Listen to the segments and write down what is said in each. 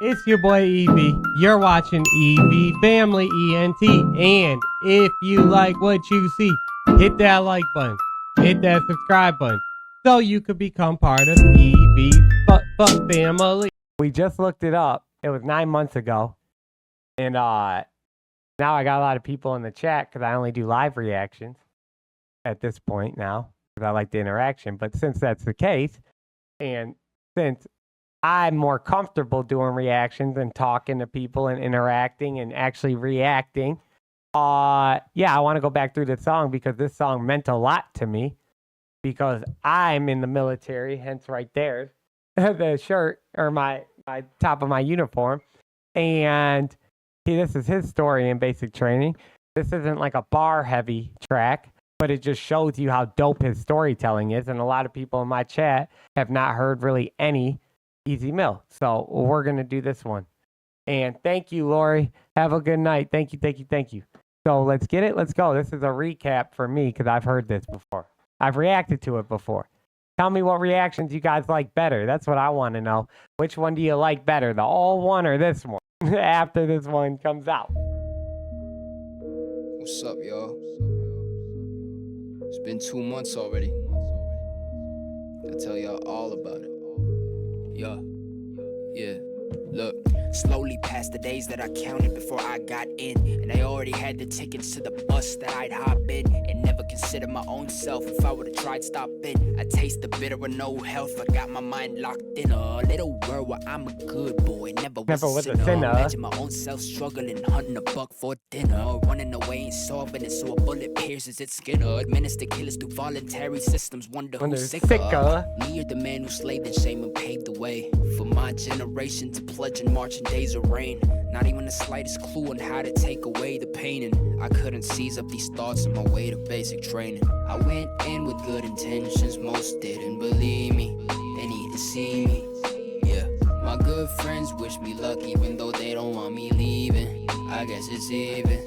It's your boy Evie. You're watching EV Family ENT. And if you like what you see, hit that like button. Hit that subscribe button. So you could become part of EV's family. We just looked it up. It was 9 months ago. And now I got a lot of people in the chat because I only do live reactions at this point now. Because I like the interaction. But since that's the case, and since I'm more comfortable doing reactions and talking to people and interacting and actually reacting, I want to go back through the song because this song meant a lot to me because I'm in the military, hence right there, the shirt or my top of my uniform. And this is his story in basic training. This isn't like a bar heavy track, but it just shows you how dope his storytelling is. And a lot of people in my chat have not heard really any Easy Mill. So we're going to do this one. And thank you, Lori. Have a good night. Thank you. So let's get it. Let's go. This is a recap for me because I've heard this before. I've reacted to it before. Tell me what reactions you guys like better. That's what I want to know. Which one do you like better, the all one or this one? After this one comes out. What's up, y'all? It's been 2 months already. I'll tell y'all all about it. Yeah, look. Slowly past the days that I counted before I got in, and I already had the tickets to the bus that I'd hop in, and never considered my own self if I would've tried stopping. I taste the bitter with no health, I got my mind locked in a little world where I'm a good boy, never was a sinner. Imagine my own self struggling, hunting a buck for dinner, running away and solving it so a bullet pierces its skin. Administer killers through voluntary systems, wonder who's sicker. Me or the man who slaved in shame and paved the way for my generation to pledge and march in days of rain. Not even the slightest clue on how to take away the pain, and I couldn't seize up these thoughts on my way to basic training. I went in with good intentions, most didn't believe me. They need to see me. Yeah, my good friends wish me luck even though they don't want me leaving. I guess it's even.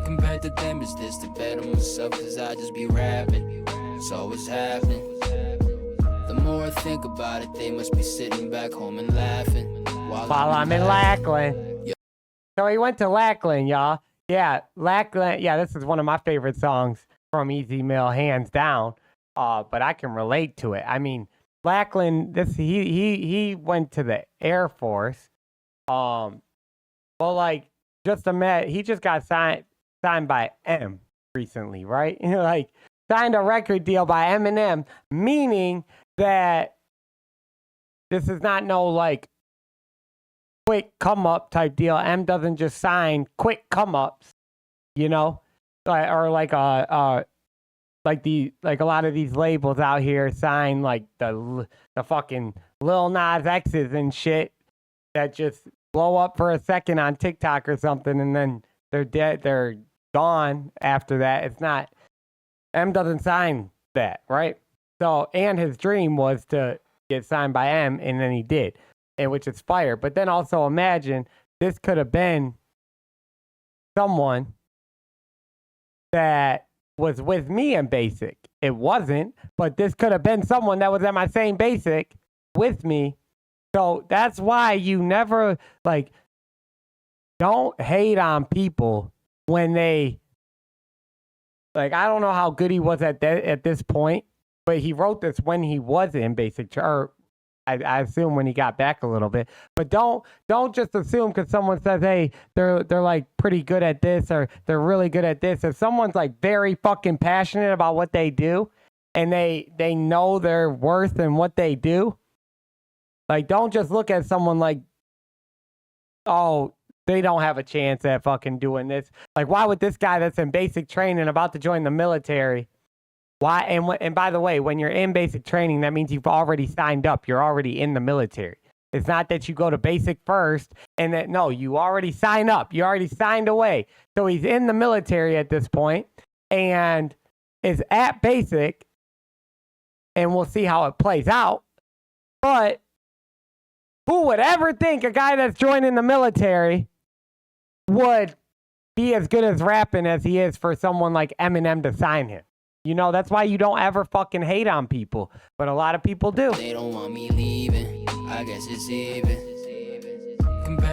Compared to them, is this the better myself? Cause I just be rapping. So what's happening? The more I think about it, they must be sitting back home and laughing while I'm in Lackland. Yeah. So he went to Lackland, y'all. Yeah, Lackland. Yeah, this is one of my favorite songs from Easy Mill, hands down. But I can relate to it. I mean, Lackland. He went to the Air Force. But like, just imagine he just got signed by M recently, right? Like signed a record deal by Eminem, meaning that this is not no like quick come up type deal. M doesn't just sign quick come ups, you know, or like a lot of these labels out here sign like the fucking Lil Nas X's and shit that just blow up for a second on TikTok or something and then they're dead, they're gone after that. It's not, M doesn't sign that, right? So, and his dream was to get signed by M, and then he did, and which is fire. But then also imagine this could have been someone that was with me in basic. It wasn't, but this could have been someone that was at my same basic with me. So that's why you never, like, don't hate on people when they, like, I don't know how good he was at this point, but he wrote this when he was in basic, or I assume when he got back a little bit. But don't just assume because someone says, hey, they're like pretty good at this or they're really good at this. If someone's like very fucking passionate about what they do and they know their worth and what they do, like don't just look at someone like, oh, they don't have a chance at fucking doing this. Like, why would this guy that's in basic training about to join the military? Why? And by the way, when you're in basic training, that means you've already signed up. You're already in the military. It's not that you go to basic first and that, no, you already sign up. You already signed away. So he's in the military at this point and is at basic, and we'll see how it plays out. But who would ever think a guy that's joining the military would be as good as rapping as he is for someone like Eminem to sign him? You know, that's why you don't ever fucking hate on people. But a lot of people do. They don't want me leaving. I guess it's even.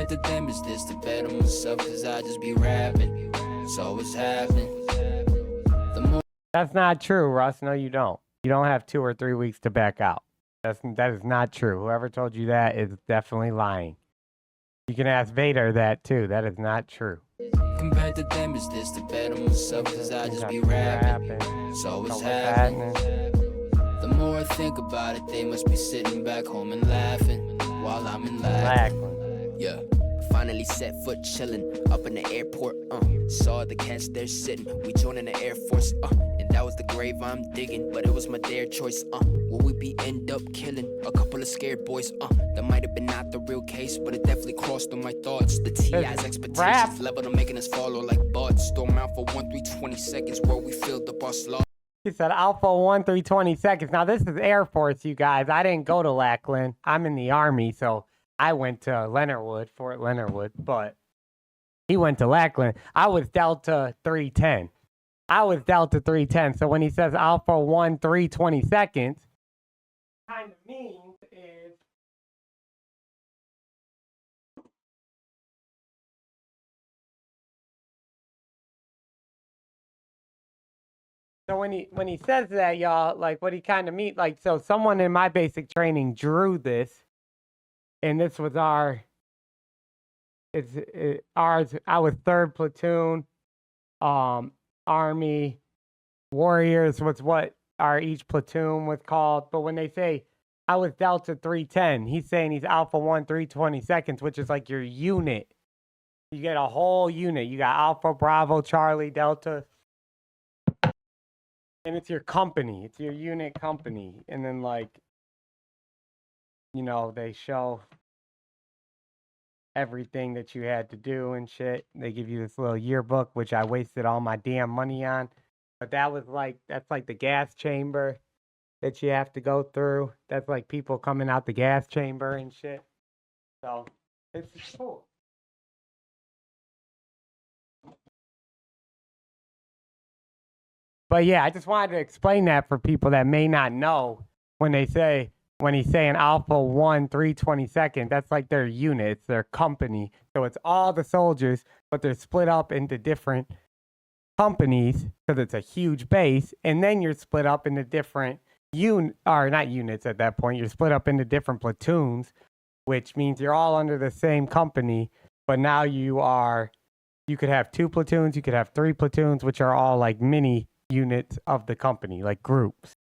Compared to them, is this the better myself? Cause I just be rapping. So what's happening? The more That's not true, Russ. No, you don't. You don't have 2 or 3 weeks to back out. That is not true. Whoever told you that is definitely lying. You can ask Vader that too. That is not true. compared to them, is this the better myself? Cause I just be rapping. So what's happening? The more I think about it, they must be sitting back home and laughing while I'm in Lackland. Yeah. Finally set foot chillin' up in the airport, saw the cats there sitting, we joining the Air Force, and that was the grave I'm digging, but it was my dare choice, will we be end up killing a couple of scared boys, that might have been not the real case, but it definitely crossed through my thoughts, the T.I.'s expectations, leveled on making us follow like buds, storm out for 1-3-20 seconds, where we filled up our slot. He said Alpha 1-3-20 seconds. Now this is Air Force, you guys. I didn't go to Lackland. I'm in the Army, so I went to Fort Leonard Wood, but he went to Lackland. I was Delta 310. So when he says Alpha 1-3-20 seconds, kind of means is so when he says that, y'all, like what he kind of means, like, so someone in my basic training drew this. And this was ours. I was 3rd platoon. Army Warriors was what each platoon was called. But when they say I was Delta 310, he's saying he's Alpha 1-3-20 seconds, which is like your unit. You get a whole unit. You got Alpha, Bravo, Charlie, Delta. And it's your company. It's your unit company. And then, like, you know, they show everything that you had to do and shit. They give you this little yearbook, which I wasted all my damn money on. But that's like the gas chamber that you have to go through. That's like people coming out the gas chamber and shit. So, it's cool. But yeah, I just wanted to explain that for people that may not know when he's saying Alpha 1-3-20 seconds, that's like their unit, it's their company. So it's all the soldiers, but they're split up into different companies because it's a huge base. And then you're split up into different not units at that point. You're split up into different platoons, which means you're all under the same company. But now you could have 2 platoons, you could have 3 platoons, which are all like mini units of the company, like groups.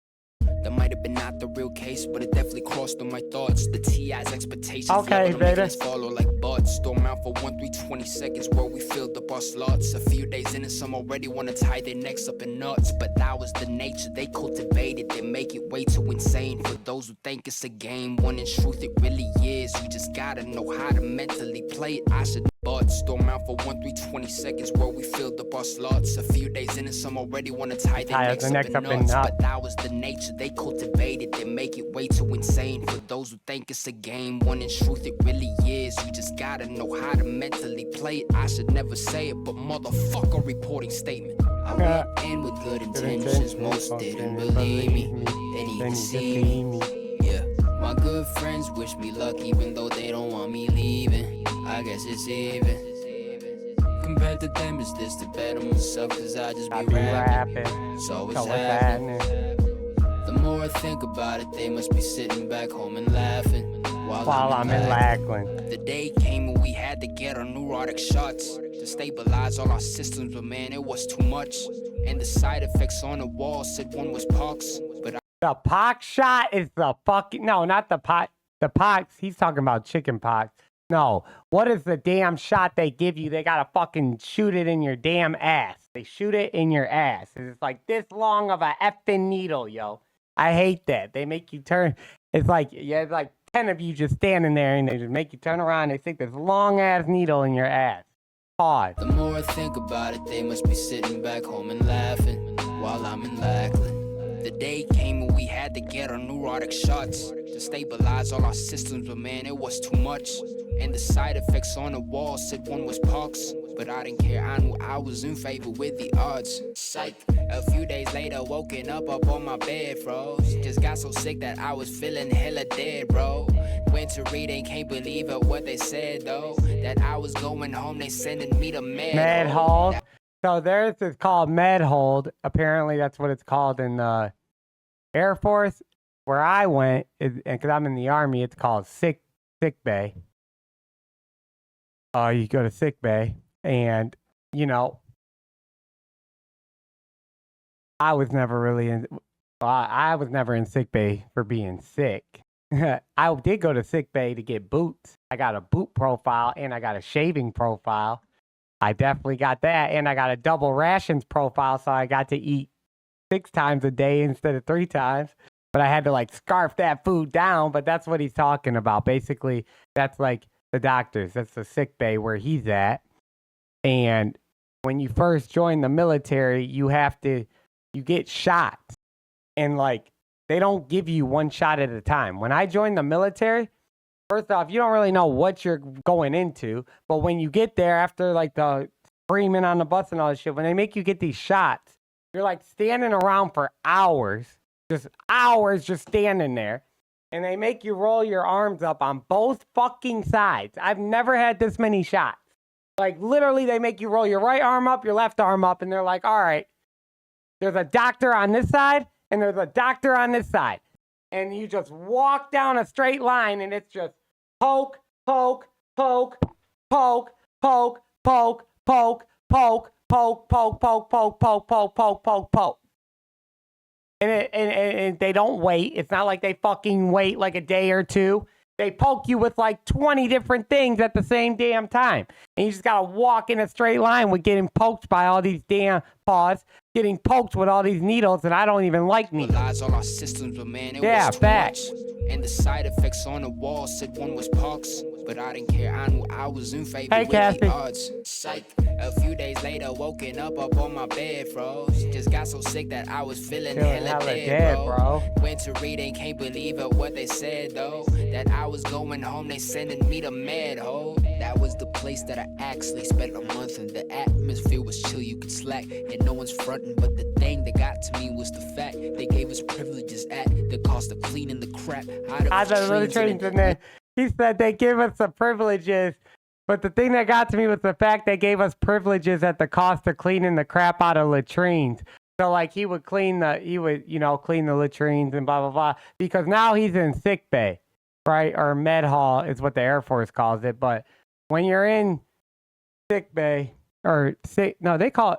That might have been not the real case, but it definitely crossed through my thoughts. The T.I.'s expectations, okay, Vader, follow like buds. Storm out for 1-3-20 seconds, where we filled up our slots. A few days in and some already want to tie their necks up in knots. But that was the nature they cultivated. They make it way too insane for those who think it's a game. When in truth it really is. You just gotta know how to mentally play it. I should buds. Storm out for 1-3-20 seconds, where we filled up our slots. A few days in and some already want to tie their necks up in knots. But that was the nature they cultivated. They make it way too insane for those who think it's a game. When in truth it really is. You just gotta know how to mentally play it. I should never say it, but motherfucker, reporting statement. I went in with good intentions. Most didn't believe me. They didn't even see me. Yeah, my good friends wish me luck, even though they don't want me leaving. I guess it's even. Compared to them, is this the better myself? Cause I just be rapping. So what's happening? The more I think about it, they must be sitting back home and laughing while I'm in Lackland. The day came when we had to get our neurotic shots to stabilize all our systems, but man, it was too much. And the side effects on the wall said one was pox, but the pox shot is the fucking no, not the pox. The pox, he's talking about chicken pox. No, what is the damn shot they give you? They gotta fucking shoot it in your damn ass. They shoot it in your ass. It's like this long of a effing needle, yo. I hate that. They make you turn. It's like, yeah, it's like 10 of you just standing there and they just make you turn around. They stick this long ass needle in your ass. Pause. The more I think about it, they must be sitting back home and laughing while I'm in Lackland. The day came when we had to get our neurotic shots to stabilize all our systems, but man, it was too much. And the side effects on the wall said one was pox, but but I didn't care. I knew I was in favor with the odds. Psych. A few days later, woken up on my bed, froze. Just got so sick that I was feeling hella dead, bro. Went to read and can't believe it what they said, though. That I was going home, they sending me to med hold. So theirs is called med hold. Apparently that's what it's called in the Air Force. Where I went, because I'm in the Army, it's called sick bay. You go to sick bay, and you know, I was never in sick bay for being sick. I did go to sick bay to get boots. I got a boot profile and I got a shaving profile. I definitely got that, and I got a double rations profile, so I got to eat 6 times a day instead of 3 times. But I had to like scarf that food down. But that's what he's talking about. Basically, that's like the doctors. That's the sick bay where he's at. And when you first join the military, you get shots. And like, they don't give you one shot at a time. When I joined the military, first off, you don't really know what you're going into. But when you get there after like the screaming on the bus and all this shit, when they make you get these shots, you're like standing around for hours. Just hours just standing there. And they make you roll your arms up on both fucking sides. I've never had this many shots. Like, literally, they make you roll your right arm up, your left arm up, and they're like, all right, there's a doctor on this side, and there's a doctor on this side. And you just walk down a straight line, and it's just poke, poke, poke, poke, poke, poke, poke, poke, poke, poke, poke, poke, poke, poke, poke, poke, poke. And they don't wait. It's not like they fucking wait like a day or two. They poke you with like 20 different things at the same damn time. And you just gotta walk in a straight line with getting poked by all these damn paws, getting poked with all these needles, and I don't even like needles. Lies on our systems, but man, it yeah, was too facts. much. And the side effects on the wall said one was pox, but I didn't care. I knew I was in favor with the odds. Psych. A few days later, woken up on my bed, froze. Just got so sick that I was feeling hella dead, bro. Went to read and can't believe it what they said, though. That I was going home, they sending me to med, ho. That was the place that I actually spent a month in. The atmosphere was chill, you could slack, and no one's fronting. But the thing that got to me was the fact they gave us privileges at the cost of cleaning the crap out of the trains in there. He said they give us the privileges, but the thing that got to me was the fact they gave us privileges at the cost of cleaning the crap out of latrines. So like he would clean the latrines and blah blah blah, because now he's in sick bay, right? Or med hall is what the Air Force calls it. But when you're in sick bay they call it,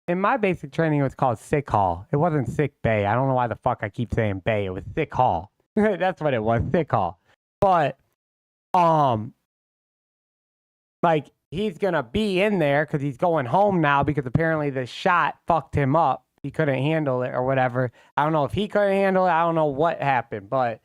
in my basic training it was called sick hall. It wasn't sick bay. I don't know why the fuck I keep saying bay. It was sick hall. That's what it was, sick hall. But like he's gonna be in there because he's going home now, because apparently the shot fucked him up. He couldn't handle it or whatever. I don't know if he couldn't handle it. I don't know what happened, but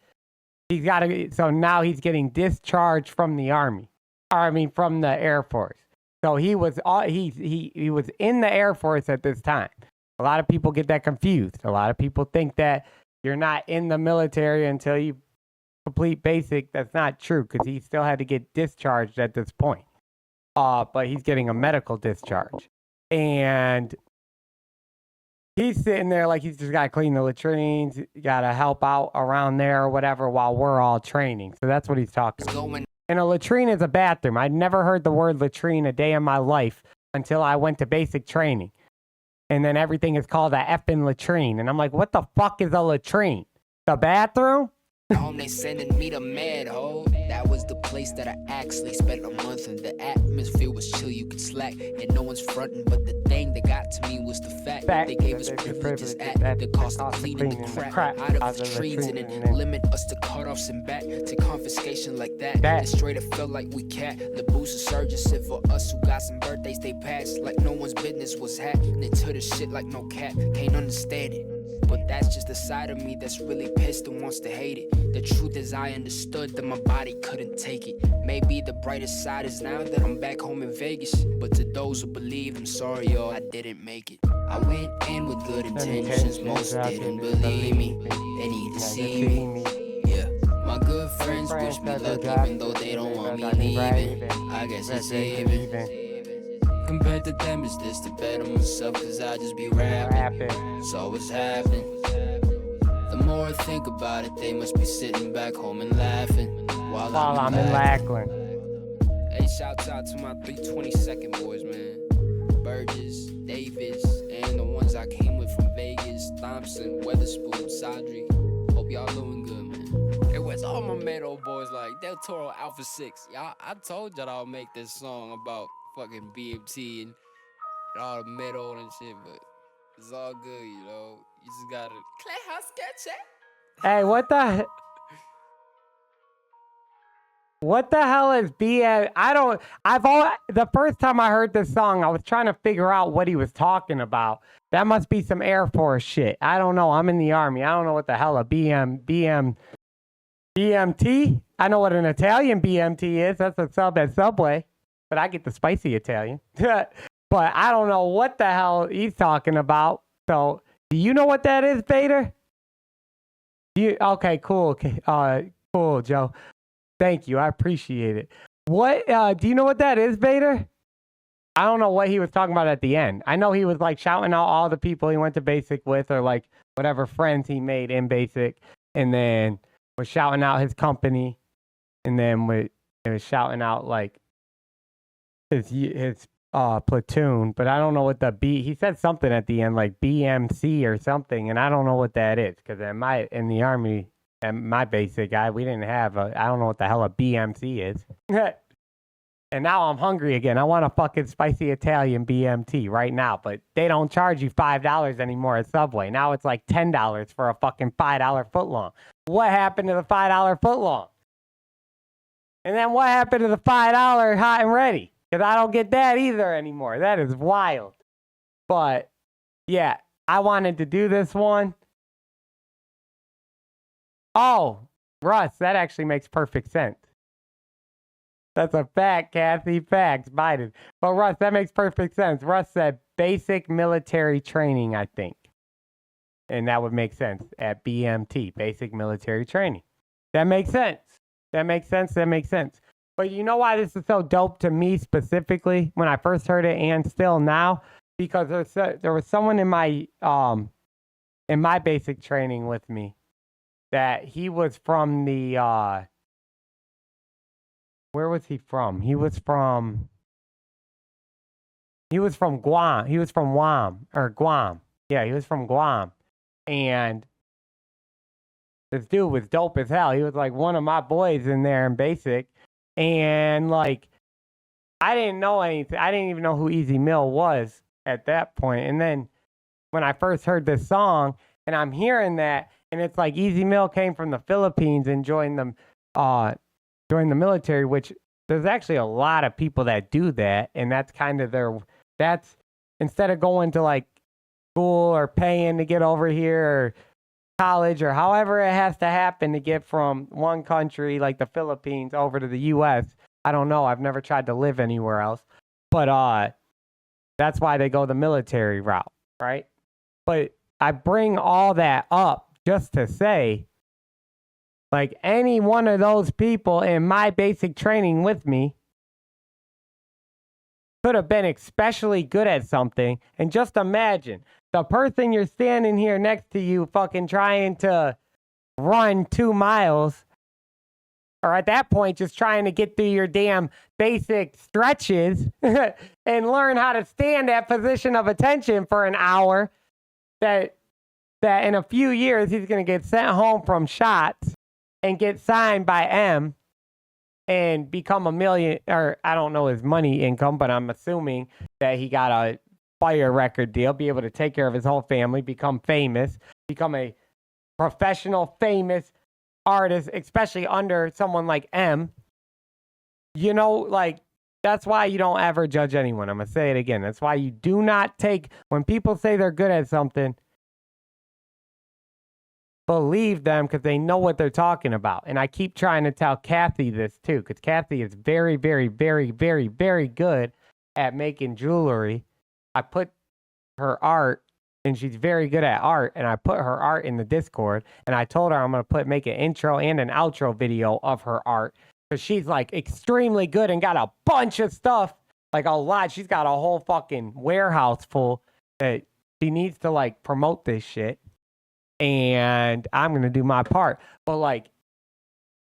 he's got to. So now he's getting discharged from the Army. From the Air Force. So he was he was in the Air Force at this time. A lot of people get that confused. A lot of people think that you're not in the military until you complete basic. That's not true, because he still had to get discharged at this point. But he's getting a medical discharge. And he's sitting there like he's just got to clean the latrines, got to help out around there or whatever while we're all training. So that's what he's talking about. And a latrine is a bathroom. I'd never heard the word latrine a day in my life until I went to basic training. And then everything is called a effing latrine. And I'm like, what the fuck is a latrine? The bathroom? Home, they sending me to med, ho. That was the place that I actually spent a month in. The atmosphere was chill, you could slack, and no one's fronting. But the thing that got to me was the fact they gave us privileges at the cost of cleaning the crap out of the streets, and then limit us to cutoffs and back to confiscation like that. It straight up felt like we cat. The boost of surges sit for us who got some birthdays they passed like no one's business was happening. They took the shit like no cat, can't understand it. But that's just the side of me that's really pissed and wants to hate it. The truth is I understood that my body couldn't take it. Maybe the brightest side is now that I'm back home in Vegas. But to those who believe, I'm sorry, yo, I didn't make it. I went in with good intentions, most didn't believe me. They need to see me. Yeah, my good friends wish me luck even though they don't want me leaving. I guess it's even. compared to them, is this to bet on myself? Cause I just be rapping. So what's happening? The more I think about it, they must be sitting back home and laughing while I'm in Lackland. Hey, shouts out to my 322nd boys, man. Burgess, Davis, and the ones I came with from Vegas, Thompson, Weatherspoon, Sadri. Hope y'all doing good, man. It was all my Meadow boys like Del Toro Alpha 6. Y'all, I told y'all I'll make this song about fucking BMT and all the metal and shit, but it's all good, you know. You just gotta play how sketch it. Hey, what the hell is BM? The first time I heard this song, I was trying to figure out what he was talking about. That must be some Air Force shit. I don't know. I'm in the Army. I don't know what the hell a BMT. I know what an Italian BMT is. That's a sub at Subway. But I get the spicy Italian. But I don't know what the hell he's talking about. So, do you know what that is, Vader? Okay, cool. Cool, Joe. Thank you. I appreciate it. What? Do you know what that is, Vader? I don't know what he was talking about at the end. I know he was like shouting out all the people he went to basic with, or like whatever friends he made in basic, and then was shouting out his company, and then was shouting out like his platoon. But I don't know what the B. He said something at the end like BMC or something, and I don't know what that is because in the Army. And my basic guy, we didn't have I don't know what the hell a BMC is. And now I'm hungry again. I want a fucking spicy Italian BMT right now. But they don't charge you $5 anymore at Subway. Now it's like $10 for a fucking $5 footlong. What happened to the $5 footlong? And then what happened to the $5 hot and ready? Because I don't get that either anymore. That is wild. But yeah, I wanted to do this one. Oh, Russ, that actually makes perfect sense. That's a fact, Kathy. Facts, Biden. But Russ, that makes perfect sense. Russ said basic military training, I think. And that would make sense at BMT, basic military training. That makes sense. That makes sense. But you know why this is so dope to me specifically when I first heard it and still now? Because there was someone in my basic training with me that he was from the where was he from? He was from Guam. He was from Guam. Yeah, he was from Guam. And this dude was dope as hell. He was like one of my boys in there in basic. And like I didn't know anything. I didn't even know who Easy Mill was at that point. And then when I first heard this song and I'm hearing that, and it's like Easy Mill came from the Philippines and joined the military, which there's actually a lot of people that do that. And that's kind of that's instead of going to like school or paying to get over here or college or however it has to happen to get from one country like the Philippines over to the U.S. I don't know. I've never tried to live anywhere else. But that's why they go the military route, right? But I bring all that up just to say, like any one of those people in my basic training with me could have been especially good at something. And just imagine the person you're standing here next to you fucking trying to run 2 miles, or at that point just trying to get through your damn basic stretches and learn how to stand that position of attention for an hour, that in a few years he's going to get sent home from shots and get signed by M and become a million, or I don't know his money income, but I'm assuming that he got a fire record deal, be able to take care of his whole family, become famous, become a professional famous artist, especially under someone like M. You know, like, that's why you don't ever judge anyone. I'm going to say it again. That's why you do not take, when people say they're good at something, believe them because they know what they're talking about. And I keep trying to tell Kathy this too, because Kathy is very, very, very, very, very good at making jewelry. I put her art, and she's very good at art, and I put her art in the Discord, and I told her I'm going to make an intro and an outro video of her art, because she's like extremely good and got a bunch of stuff Like a lot. She's got a whole fucking warehouse full that she needs to like promote this shit. And I'm going to do my part. But like,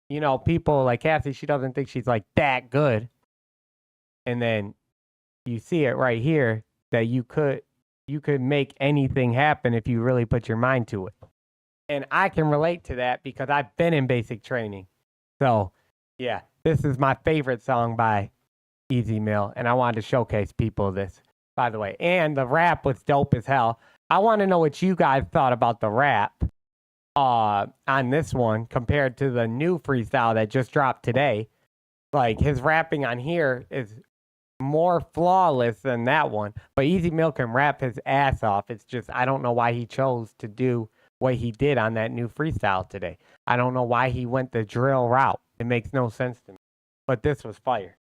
you know, people like Cassie, she doesn't think she's like that good. And then you see it right here that you could make anything happen if you really put your mind to it. And I can relate to that because I've been in basic training. So, yeah, this is my favorite song by Easy Mill, and I wanted to showcase people this, by the way. And the rap was dope as hell. I want to know what you guys thought about the rap on this one compared to the new freestyle that just dropped today. Like, his rapping on here is more flawless than that one. But Easy Mill can rap his ass off. It's just, I don't know why he chose to do what he did on that new freestyle today. I don't know why he went the drill route. It makes no sense to me. But this was fire.